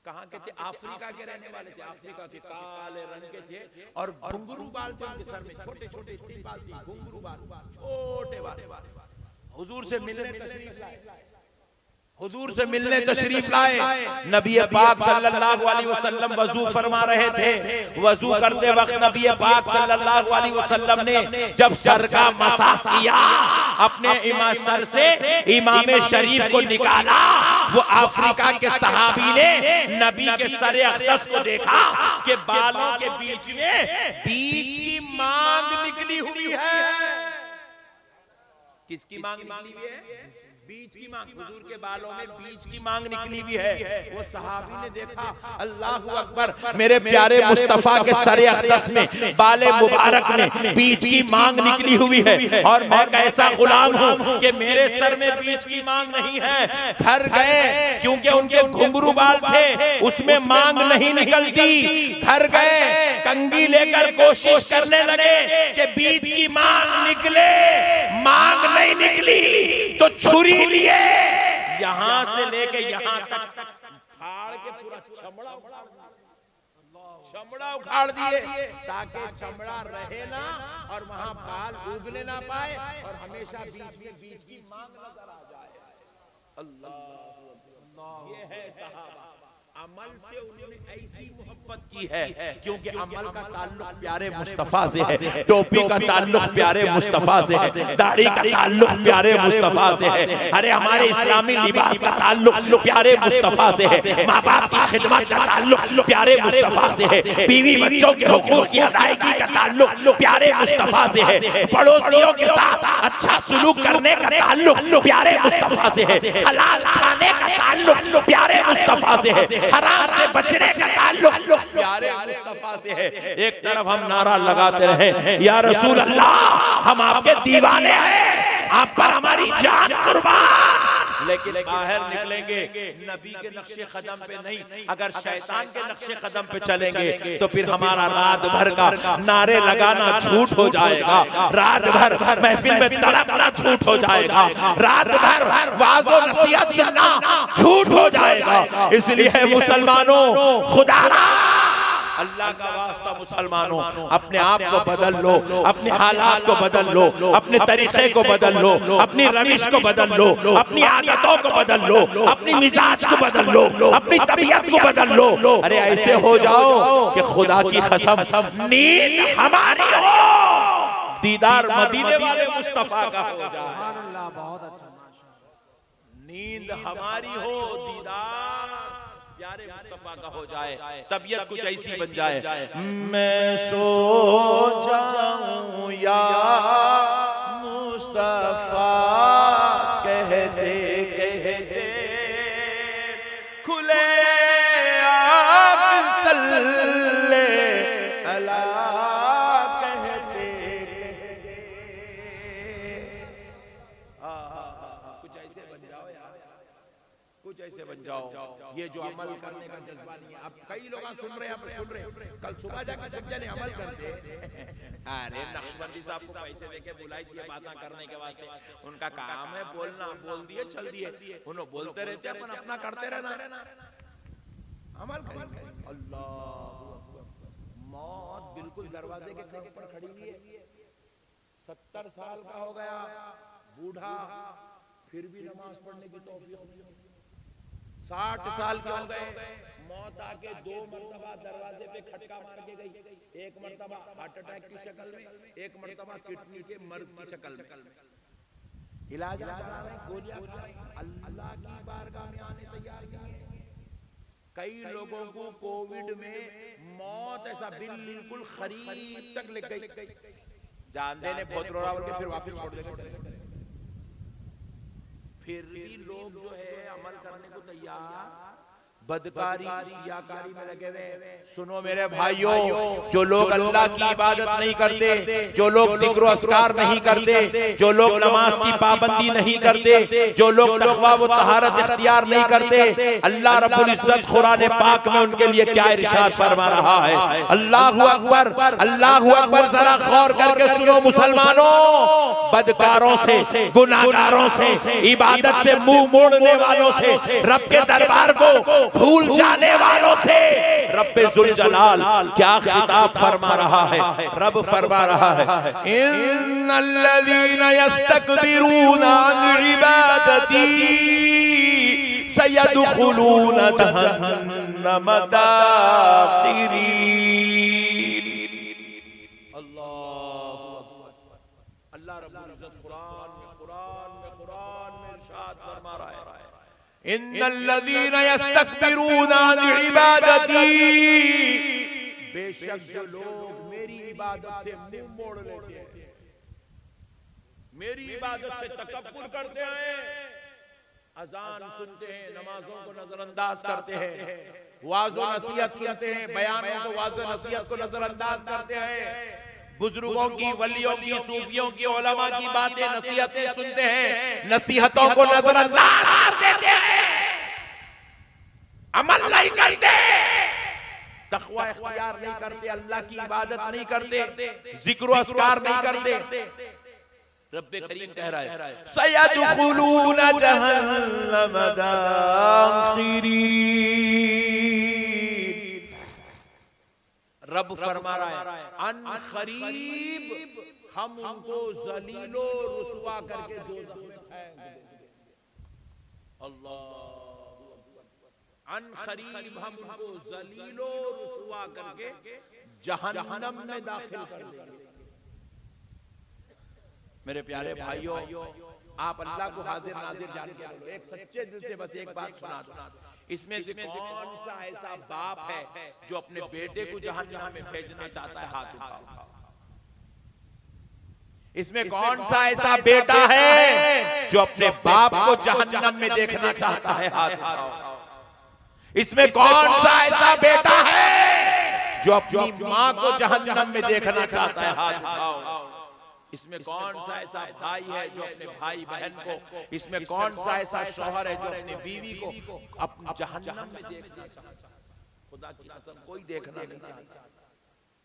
कहाँ के थे? अफ्रीका के रहने वाले थे, अफ्रीका के काले रंग के थे और घुंघरू बाल थे उनके सर में, छोटे छोटे इतनी बाल थी, घुंघरू बाल, छोटे बाल। हुजूर से मिलने तशरीफ लाए, हुजूर से मिलने तशरीफ लाए। नबी पाक सल्लल्लाहु अलैहि वसल्लम वजू फरमा रहे थे। वजू करते वक्त नबी पाक सल्लल्लाहु अलैहि वसल्लम ने जब सर का मसाह किया, अपने इमाम सर से इमाम शरीफ को निकाला, वो अफ्रीका के सहाबी ने नबी के सर अक़दस को देखा कि बालों के बीच में बीच की मांग निकली हुई है। किसकी मांग निकली हुई है? बीज की मांग। हुजूर के बालों में बीज की मांग निकली हुई है। वो सहाबी ने देखा, अल्लाहु अकबर, मेरे प्यारे मुस्तफा के सरे अक़दस में बाले मुबारक में बीज की मांग निकली हुई है और मैं कैसा गुलाम हूं कि मेरे सर में बीज की मांग नहीं है। घर गए, क्योंकि उनके घुंघरू बाल थे, उसमें मांग नहीं निकलती। घर गए, कंघी लेकर कोशिश करने लगे कि बीज की मांग निकले, मांग नहीं निकली तो छुरी लिए यहां से लेके यहां तक फाड़ के पूरा चमड़ा उखाड़ दिए ताकि चमड़ा रहे ना और वहां बाल उगने ना पाए और हमेशा बीच में बीज की मांग नजर आ जाए। अल्लाह, ये है सहाबा। अमल से उन्होंने ऐसी मोहब्बत की है क्योंकि अमल का ताल्लुक प्यारे मुस्तफा से है, टोपी का ताल्लुक प्यारे मुस्तफा से है, दाढ़ी का ताल्लुक प्यारे मुस्तफा से है। अरे हमारे इस्लामी लिबास का ताल्लुक प्यारे मुस्तफा से है, माँ बाप की खिदमत का ताल्लुक प्यारे मुस्तफा से है, बीवी बच्चों के हुकूक की अदायगी का ताल्लुक प्यारे मुस्तफा से है, पड़ोसियों के साथ अच्छा सुलूक करने का ताल्लुक प्यारे मुस्तफा से है, हलाल खाने का ताल्लुक प्यारे मुस्तफा से है, हराम से बचने का ताल्लुक प्यारे मुस्तफा से है। एक तरफ हम नारा लगाते रहे, या रसूल अल्लाह, हम आपके दीवाने हैं, आप पर हमारी जान कुर्बान, लेकिन बाहर निकलेंगे नबी के नक्शे कदम पे नहीं, अगर शैतान के नक्शे कदम पे चलेंगे तो फिर हमारा रात भर का नारे लगाना झूठ हो जाएगा, रात भर महफिल में तड़पना झूठ हो जाएगा, रात भर वाज़ो नसीहत सुनना झूठ हो जाएगा। इसलिए मुसलमानों, खुदारा अल्लाह का वास्ता मुसलमानों, अपने आप को बदल लो, अपने हालात को बदल लो, अपने तरीके को बदल लो, अपनी रविश को बदल लो, अपनी आदतों को बदल लो, अपनी मिजाज को बदल लो, अपनी तबीयत को बदल लो। अरे ऐसे हो जाओ कि खुदा की कसम नींद हमारी हो, दीदार मदीने वाले मुस्तफा का हो जाए। बहुत अच्छा, नींद हमारी हो, दीदार प्यारे मुस्तफा का हो जाए, तबीयत कुछ ऐसी बन जाए, मैं सो जाऊं या मुस्तफा कहते कहते खुले आग सल्ले अला कहते कहते। कुछ ऐसे बन जाओ यार, कुछ ऐसे बन जाओ। ये जो अमल करने का जज्बा नहीं है, अब कई लोग सुन रहे हैं, कल सुबह जाकर सब जने अमल करते। अरे नक्शबंदी साहब को पैसे देके बुलाई चाहिए बातें करने के वास्ते, उनका काम है बोलना, बोल दिए चल दिए, उन्होंने बोलते रहते अपन अपना करते रहना, अमल करेंगे। अल्लाह, मौत बिल्कुल दरवाजे के करीब पर खड़ी हुई है, 70 साल का हो गया बूढ़ा, फिर भी नमाज पढ़ने की तौफीक नहीं। 60 साल के हो गए, मौत आके 2 मरतबा दरवाजे पे खटका मार के गई, एक मरतबा हार्ट अटैक की शक्ल में, एक मरतबा किडनी के मर्ज की शक्ल में। इलाज करा रहे, गोलियां खा रहे, अल्लाह की बारगाह में आने तैयार नहीं है। कई लोगों को कोविड में मौत ऐसा बिल्कुल करीब तक लग गई, जान देने बहुत रोड़ा बोल के फिर वापस छोड़ दे। फिर भी लोग जो है अमल करने को तैयार, बदकारी रियाकारी में लगे हुए। सुनो मेरे भाइयों, जो लोग अल्लाह की इबादत नहीं करते, जो लोग जिक्र व अस्कार नहीं करते, जो लोग नमाज की पाबंदी नहीं करते, जो लोग तक़वा व तहारत इख्तियार नहीं करते, अल्लाह रब्बुल इज्जत कुरान पाक में उनके लिए क्या इरशाद फरमा रहा है। अल्लाहु अकबर, अल्लाहु अकबर, जरा गौर करके सुनो मुसलमानों, बदकारों से, गुनाहगारों से, इबादत से मुंह मोड़ने वालों से, रब के दरबार को भूल जाने वालों से रब्बे जुल जलाल क्या खिताब फरमा रहा है। रब फरमा रहा है, इन्नल्लज़ीना यस्तकबिरूना अन इबादती सयदखुलूना जहन्नम दाखिरीन। अल्लाह रब्बुल इज्जत कुरान में इरशाद फरमा रहा है, इन्नल्लज़ीना यस्तकबिरूना अन इबादती, बेशक जो लोग मेरी इबादत से मुंह मोड़ लेते हैं, मेरी इबादत से तकब्बुर करते हैं, अजान सुनते हैं, नमाजों को नजरअंदाज करते हैं, वाज़ो नसीहत सुनते हैं, बयानों को वाज़ो नसीहत को नजरअंदाज करते हैं, बुजुर्गों की, वलियों की, सूफियों की, उलमा की बातें नसीहतें सुनते हैं, नसीहतों को नजरअंदाज कर देते हैं, अमल नहीं करते, तक़वा इख्तियार नहीं करते, अल्लाह की इबादत नहीं करते, जिक्र अस्कार नहीं करते। रब्बे करीम कह रहा है सयदखुलून जहन्नम दाखिरीन। रब फरमा रहा है अन करीब हम उनको जलीलो रुसवा करके दोज़ख में फेंक देंगे। अल्लाह, अन करीब हम उनको जलीलो रुसवा करके जहन्नम में दाखिल कर देंगे। मेरे प्यारे भाइयों, आप अल्लाह को हाजिर नाजिर जान के बोलो, एक सच्चे दिल से बस एक बात सुना दो, इसमें से कौन सा ऐसा बाप है जो अपने बेटे को जहन्नम में भेजना चाहता है? हाथ उठाओ। इसमें कौन सा ऐसा बेटा है जो अपने बाप को जहन्नम में देखना चाहता है? हाथ उठाओ। इसमें कौन सा ऐसा बेटा है जो अपनी माँ को जहन्नम में देखना चाहता है? हाथ उठाओ। इसमें कौन सा ऐसा भाई है जो अपने भाई बहन को, इसमें कौन सा ऐसा शौहर है जो अपनी बीवी को अपनी जहन्नम में देखना चाहता है? खुदा की कसम कोई देखना नहीं चाहता,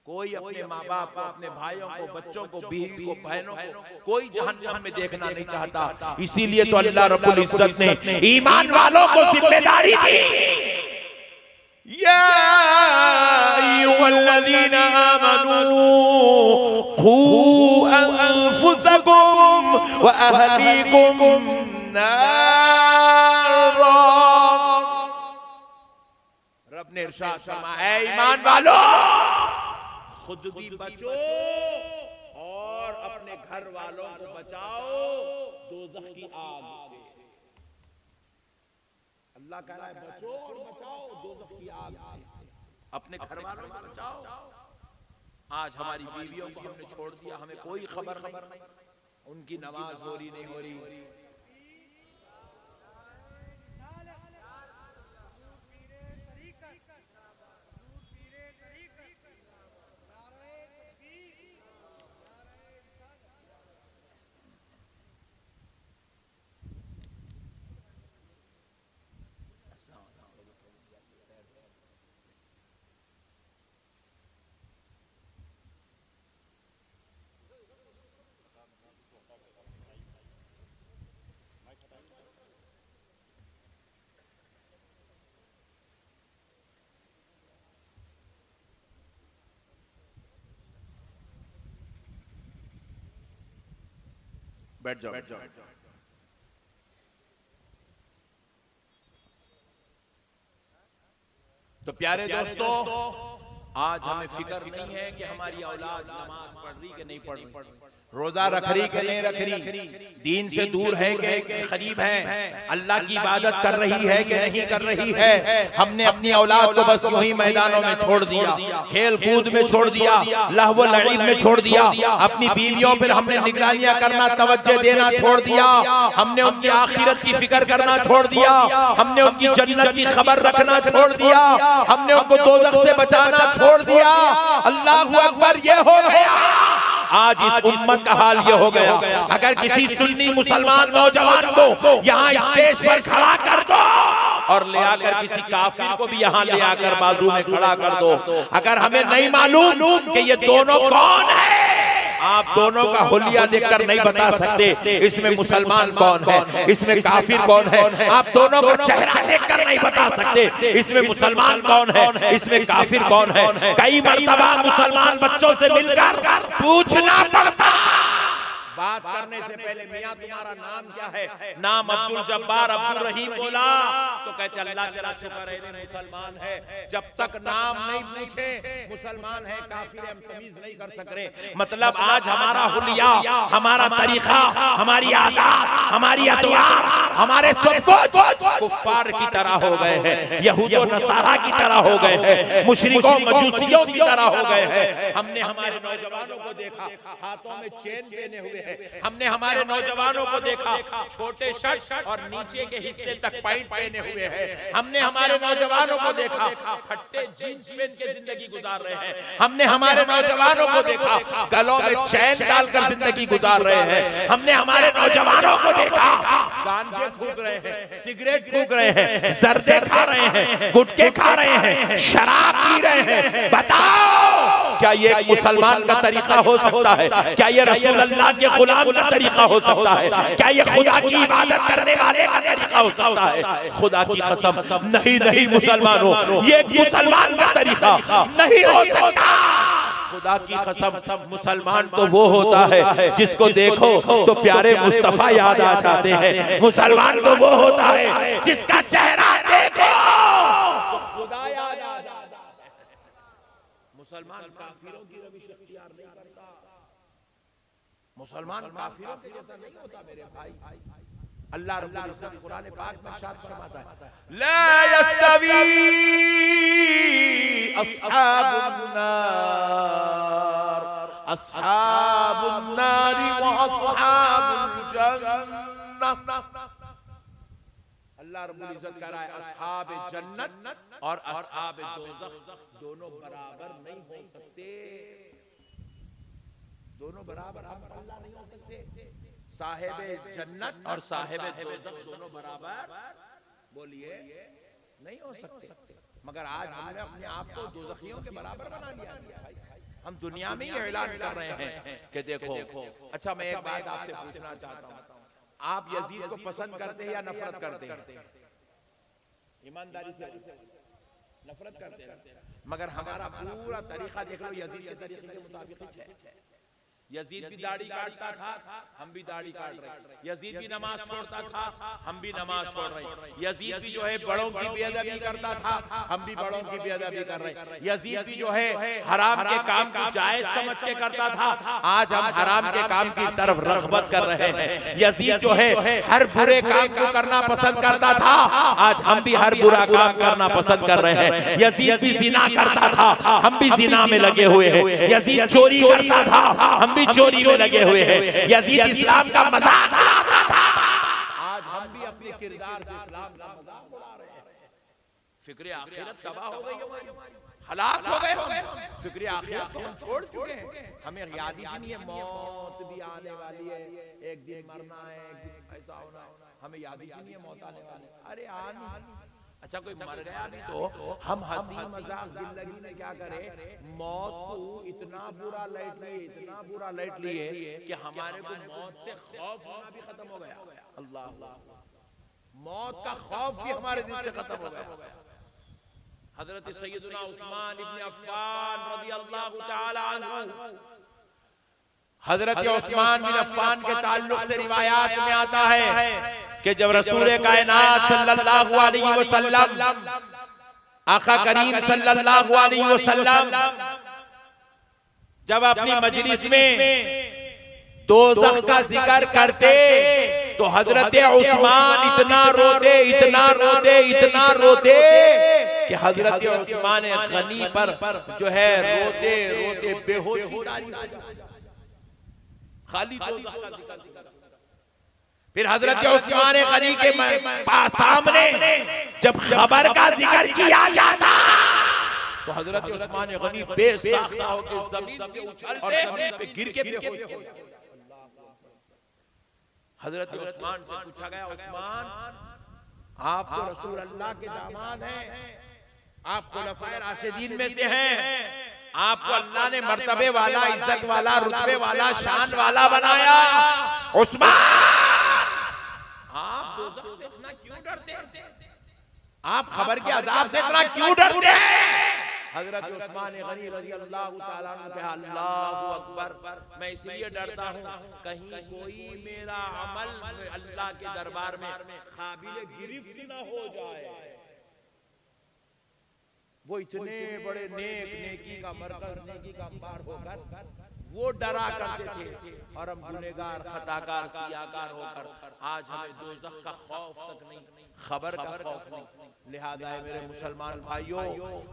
कोई अपने माँ बाप को, अपने भाइयों को, बच्चों को, बीवी को, बहनों को कोई जहन्नम में देखना नहीं चाहता। इसीलिए तो अल्लाह रब्बुल इज्जत ने ईमान वालों को जिम्मेदारी दी, या अय्युहल्लज़ीना आमनू क़ू अन्फुसकुम व अहलीकुम नारा। रब ने इरशाद फरमाया ऐ ईमान वालों, खुद भी बचो और अपने घर वालों को बचाओ दोज़ख की आग से। अल्लाह कह रहा है बचो और बचाओ दोज़ख की आग से, अपने घर वालों को बचाओ। आज हमारी बीवियों को हमने छोड़ दिया, हमें कोई खबर नहीं, उनकी नमाज हो रही नहीं हो रही, बैठ जाओ। तो प्यारे दोस्तों, आज हमें फिक्र नहीं है कि हमारी औलाद नमाज पढ़ रही कि नहीं पढ़ रही, रोजा रख रही कि नहीं रख रही, दीन से दूर है कि करीब है, अल्लाह की इबादत कर रही है कि नहीं कर रही है। हमने अपनी औलाद को बस यूं ही मैदानों में छोड़ दिया, खेल कूद में छोड़ दिया, लहव लईब में छोड़ दिया, अपनी बीवियों पर हमने निगरानियां करना, तवज्जो देना छोड़ दिया, हमने उनकी आखिरत की फिक्र करना छोड़ दिया, हमने उनकी जन्नत की खबर रखना छोड़ दिया, हमने उनको दोज़ख से बचाना छोड़ दिया। अल्लाहु अकबर, ये हो गया आज इस उम्मत का हाल ये हो गया। अगर किसी सुन्नी मुसलमान नौजवान को यहाँ स्टेज पर खड़ा कर दो और ले आकर किसी काफिर को भी यहाँ ले आकर बाजू में खड़ा कर दो, अगर हमें नहीं मालूम कि ये दोनों कौन है, आप दोनों का हुलिया देखकर नहीं बता सकते इसमें मुसलमान कौन है, इसमें काफिर कौन है, आप दोनों का चेहरा देखकर नहीं बता सकते इसमें मुसलमान कौन है, इसमें काफिर कौन है। कई मर्तबा मुसलमान बच्चों से मिलकर पूछना पड़ता, बात करने से पहले मियां तुम्हारा नाम क्या है, नाम अब्दुल जब्बार अब्दुल रहीम बोला तो कहते अल्लाह तेरा शुक्र है मुसलमान है। जब तक नाम नहीं पूछे मुसलमान है काफिर हम तमीज नहीं कर सक रहे। मतलब आज हमारा हुलिया, हमारा तरीका, हमारी आदत, हमारी अतवार, हमारे सब कुछ कुफ्फार की तरह हो गए हैं, यहूद और नसारा की तरह हो गए हैं, मुशरिकों मजूसियों की तरह हो गए हैं। हमने हमारे नौजवानों को देखा हाथों में चेन पहने हुए हैं, हमने हमारे नौजवानों को देखा छोटे शर्ट और नीचे के हिस्से तक पैंट पहने हुए हैं, हमने हमारे नौजवानों को देखा फट्टे जीन्स पहन के जिंदगी गुजार रहे हैं, हमने हमारे नौजवानों को देखा गलों में चैन डालकर जिंदगी गुजार रहे हैं, हमने हमारे नौजवानों को देखा गांजे फूक रहे हैं, सिगरेट फूक रहे हैं, जर्दे खा रहे हैं, गुटखे खा रहे हैं, शराब पी रहे हैं। बताओ क्या ये एक मुसलमान का तरीका हो सकता है? क्या ये रसूल अल्लाह के गुलाम का तरीका हो सकता है? क्या ये खुदा की इबादत करने वाले का तरीका हो सकता है? खुदा की कसम नहीं नहीं मुसलमानों, ये एक मुसलमान का तरीका नहीं हो सकता। खुदा की कसम मुसलमान तो वो होता है जिसको देखो तो प्यारे मुस्तफा याद आ जाते हैं, मुसलमान तो वो होता है जिसका चेहरा देखो तो खुदा याद आ जाता है। मुसलमान काफिरों की रविश इख्तियार नहीं करता, मुसलमान काफिरों के जैसा नहीं होता मेरे भाई। अल्लाह रब्बुल इज्जत कुरान पाक में इरशाद फरमाता है, ला यस्तवी अस्हाबुन नार अस्हाबुन नारी व अस्हाबुल जन्नह। अल्लाह रब्बुल इज्जत कह रहा है अस्हाब जन्नत और अस्हाब दोज़ख दोनों बराबर नहीं हो सकते, दोनों बराबर अल्लाह नहीं हो सकते। साहिब जन्नत और साहिब दोज़ख दोनों बराबर बोलिए नहीं हो सकते, मगर आज हमने अपने आप को दोज़खियों के बराबर बना लिया भाई। हम दुनिया में ही ऐलान कर रहे हैं कि देखो। अच्छा मैं एक बात आपसे पूछना चाहता हूं, आप यजीद को पसंद करते हैं या नफरत करते हैं? ईमानदारी से नफरत करते हैं, मगर हमारा पूरा तरीका देख लो यजीद के तरीके के मुताबिक है। यजीद भी दाढ़ी काटता था, हम भी दाढ़ी काट रहे। यजीद भी नमाज छोड़ता था, हम भी नमाज छोड़ रहे। यजीद भी जो है बड़ों की बेअदबी करता था, हम भी बड़ों की बेअदबी कर रहे। यजीद भी जो है हराम के काम को जायज समझ के करता था, आज हम हराम के काम की तरफ रग़बत कर रहे हैं। यजीद जो है हर बुरे काम को करना पसंद करता था, आज हम भी हर बुरा काम करना पसंद कर रहे हैं। यजीद भी ज़िना करता था, हम भी ज़िना में लगे हुए हैं। यजीद चोरी करता था, हम चोरी में लगे हुए हैं। यजीद इस्लाम का मजाक उड़ाता था, आज हम भी अपने किरदार से इस्लाम का मजाक उड़ा रहे हैं। फिक्र आखिरत तबाह हो गई हमारी, हलाक हो गए। फिक्र आखिरत हम छोड़ चुके हैं, हमें याद ही नहीं है मौत भी आने वाली है, एक दिन मरना है, ऐसा होना, हमें याद ही नहीं है मौत आने वाली। अरे आनी अच्छा कोई मर गया भी तो हम हंसी मजाक जिंदगी में क्या करें, मौत को इतना बुरा लैट लिए कि हमारे को मौत से खौफ होना भी खत्म हो गया। अल्लाह, मौत का खौफ भी हमारे दिल से खत्म हो गया। हजरत सैयदना उस्मान इब्न अफ़्फ़ान रज़ियल्लाहु ताला अन्हु, हजरत उस्मान बिन अफ़्फ़ान के ताल्लुक से रिवायात में आता है कि जब रसूल कायनात सल्लल्लाहु अलैहि वसल्लम, आका करीम सल्लल्लाहु अलैहि वसल्लम जब अपनी मजलिस में दोज़ख का जिक्र करते तो हजरत उस्मान इतना रोते कि हजरत उस्मान गनी पर जो है रोते रोते बेहोशी तारी हो जाती, खाली दोज़ख का जिक्र। फिर हजरत उस्मान गनी के पास सामने जब खबर का जिक्र किया जाता तो हजरत उस्मान गनी बेसाख्ता होकर जमीन से उछलते और जमीन पे गिर के बेहोश हो जाते। हजरत उस्मान से पूछा गया, उस्मान आप तो रसूल अल्लाह के दामाद हैं, आप खुलफाए राशिदीन में से हैं, आपको अल्लाह ने मर्तबे वाला, इज्जत वाला, रुतबे वाला, शान वाला बनाया। उस्मान आप दोज़ख से इतना क्यों डरते हैं? आप खबर के अज़ाब से इतना क्यों डरते हैं? हजरत उस्मान गनी रज़ियल्लाहु ताला अन्हु कहा, अल्लाहु अकबर, मैं इसलिए डरता हूँ कहीं कोई मेरा अमल अल्लाह के दरबार में काबिल गिरफ्त न हो जाए। वो इतने बड़े नेकी का मरकज, नेकी का अंबार होकर वो डरा करते थे, और हम गुनहगार, खताकार, सियाकार होकर आज हमें दोज़ख का खौफ तक नहीं, खबर का खौफ नहीं। लिहाजा है मेरे मुसलमान भाइयों,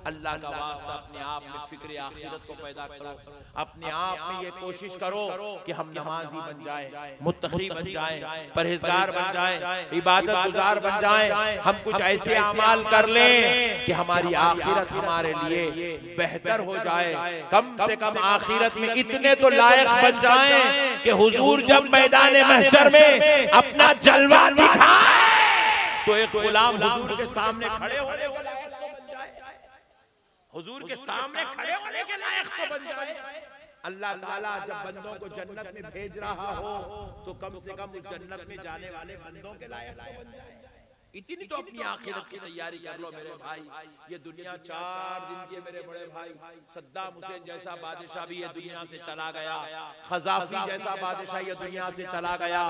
अल्लाह का वास्ता अपने आप में फिक्र आखिरत को पैदा करो, अपने आप में ये कोशिश करो कि हम नमाजी बन जाएं, मुत्तकी बन जाएं, परहेजगार बन जाएं, इबादत गुजार बन जाएं। हम कुछ ऐसे अमाल कर लें कि हमारी आखिरत हमारे लिए बेहतर हो जाए। कम से कम आखिरत में इतने तो लायक बन जाएं कि हुजूर जब मैदान महशर में अपना जलवा दिखाए तो एक गुलाम हुजूर के सामने खड़े होने के लायक तो बन जाए, हुजूर के सामने खड़े होने के लायक तो बन जाए। अल्लाह ताला जब बंदों को जन्नत में भेज रहा हो तो कम से कम उस जन्नत में जाने वाले बंदों के लायक तो बन जाए। इतनी तो अपनी आखिरत की तैयारी कर लो मेरे भाई। ये दुनिया 4 दिन की है मेरे बड़े भाई। सद्दाम हुसैन जैसा बादशाह भी ये दुनिया से चला गया, खजाफी जैसा बादशाह ये दुनिया से चला गया,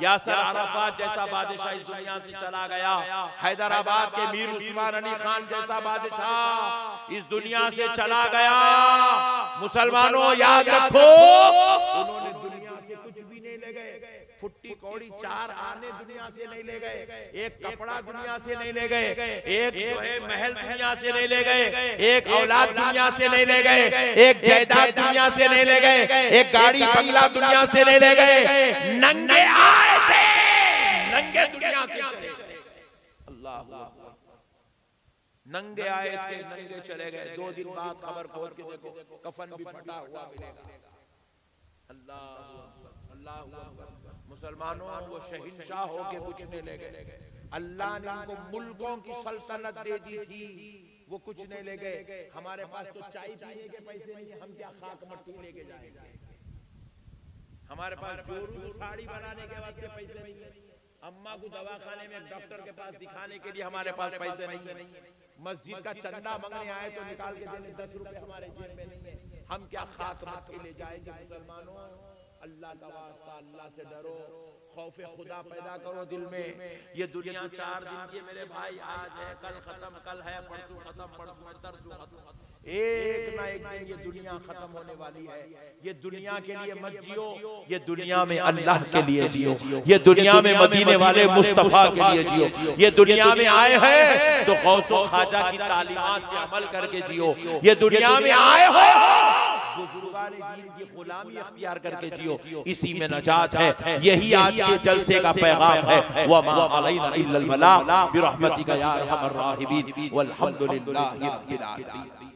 यासर अराफात जैसा बादशाह इस दुनिया से चला गया, हैदराबाद के मीर उस्मान अली खान जैसा बादशाह इस दुनिया से चला गया। मुसलमानों याद रखो, उन्होंने दुनिया से कुछ भी नहीं ले गए। फुट्टी कौड़ी 4 आने दुनिया से नहीं ले गए, एक कपड़ा दुनिया से नहीं ले गए, एक जो है महल दुनिया से नहीं ले गए, एक औलाद दुनिया से नहीं ले गए, एक जायदाद दुनिया से नहीं ले गए, एक गाड़ी बंगला दुनिया से नहीं ले गए। नंगे आए थे, नंगे दुनिया से चले। अल्लाह अल्लाह, नंगे आए थे, नंगे चले गए। 2 दिन बाद खबर खोल के देखो कफन भी फटा हुआ मिलेगा। अल्लाह अल्लाह। मुसलमानों, वो शहिंशाह होके कुछ नहीं ले गए। अल्लाह ने उनको मुल्कों की सल्तनत दे दी थी, वो कुछ नहीं ले गए। हमारे पास तो चाय पीने के पैसे नहीं है, हम क्या खाक मट्टी लेके जाएंगे? हमारे पास जोरू साड़ी बनाने के वास्ते पैसे नहीं है, अम्मा को दवाखाने में डॉक्टर के पास दिखाने के लिए हमारे पास पैसे नहीं है। मस्जिद का चंदा मांगने आए तो निकाल के देने 10 रुपए हमारे जेब में नहीं है, हम क्या खाक मट्टी ले जाएंगे? मुसलमानों, अल्लाह का वास्ता, अल्लाह से डरो, खौफे खुदा पैदा करो दिल में। ये दुनिया 4 दिन की मेरे भाई, आज है कल खत्म, कल है परसों खत्म, परसों तरसों खत्म। एक ना एक दिन ये दुनिया खत्म होने वाली है। ये दुनिया के लिए मत जियो, ये दुनिया में अल्लाह के लिए जियो, ये दुनिया में मदीने वाले मुस्तफा के लिए जियो। ये दुनिया में आए हैं तो गौसो ख्वाजा की तालीमात पे अमल करके जियो। ये दुनिया में आए हो बुजुर्गान दीन की गुलामी अख्तियार करके जियो, इसी में नजात है। यही आज के जलसे का पैगाम है। व मा अलैना इल्लल बलाग बिरहमतिका या अरहमर राहिमीन वल्हम्दुलिल्लाहि रब्बिल आलमीन।